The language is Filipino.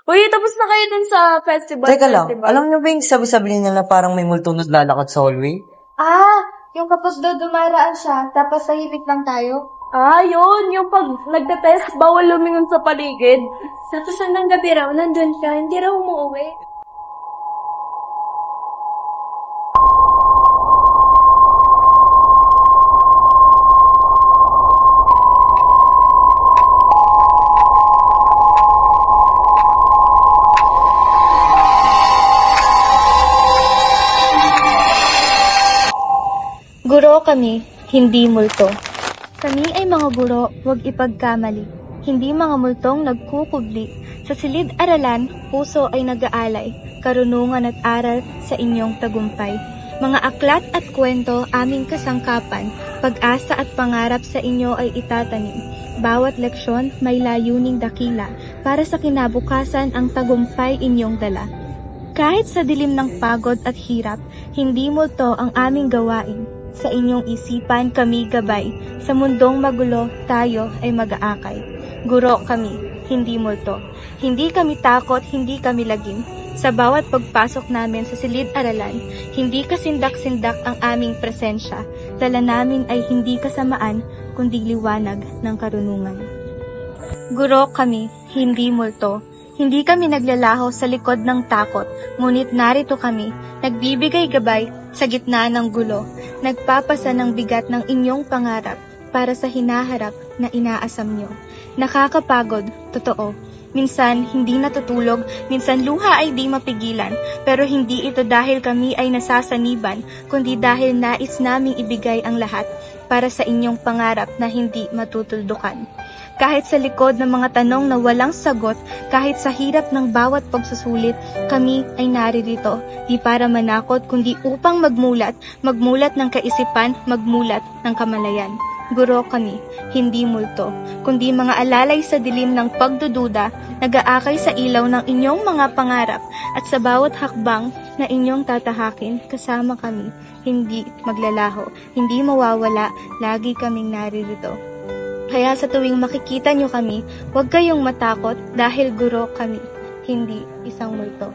Uy, tapos na kayo dun sa festival. Teka lang, alam niyo ba yung sabi-sabi nila na parang may multong naglalakad sa hallway? Yung kapag daw dumaraan siya, tapos tahimik lang tayo. Yun. Yung pag nagte-test, bawal lumingon sa paligid. Tapos hanggang gabi raw, nandun siya, hindi raw umuwi. Guro kami, hindi multo. Kami ay mga guro, huwag ipagkamali. Hindi mga multong nagkukubli. Sa silid-aralan, puso ay nag-aalay, karunungan at aral sa inyong tagumpay. Mga aklat at kwento aming kasangkapan, pag-asa at pangarap sa inyo ay itatanim. Bawat leksyon may layuning dakila, para sa kinabukasan ang tagumpay inyong dala. Kahit sa dilim ng pagod at hirap, hindi multo ang aming gawain. Sa inyong isipan kami gabay, sa mundong magulo tayo ay mag-aakay. Guro kami, hindi multo. Hindi kami takot, hindi kami lagim. Sa bawat pagpasok namin sa silid-aralan, hindi kasindak-sindak ang aming presensya. Dala namin ay hindi kasamaan, kundi liwanag ng karunungan. Guro kami, hindi multo. Hindi kami naglalaho sa likod ng takot, ngunit narito kami, nagbibigay gabay sa gitna ng gulo, nagpapasa ng bigat ng inyong pangarap para sa hinaharap na inaasam nyo. Nakakapagod, totoo. Minsan hindi natutulog, minsan luha ay di mapigilan, pero hindi ito dahil kami ay nasasaniban, kundi dahil nais naming ibigay ang lahat para sa inyong pangarap na hindi matutuldukan. Kahit sa likod ng mga tanong na walang sagot, kahit sa hirap ng bawat pagsusulit, kami ay naririto, di para manakot, kundi upang magmulat ng kaisipan, magmulat ng kamalayan. Guro kami, hindi multo, kundi mga alalay sa dilim ng pagdududa, nag-aakay sa ilaw ng inyong mga pangarap, at sa bawat hakbang na inyong tatahakin, kasama kami, hindi maglalaho, hindi mawawala, lagi kaming naririto. Kaya sa tuwing makikita nyo kami, huwag kayong matakot dahil guro kami, hindi isang multo.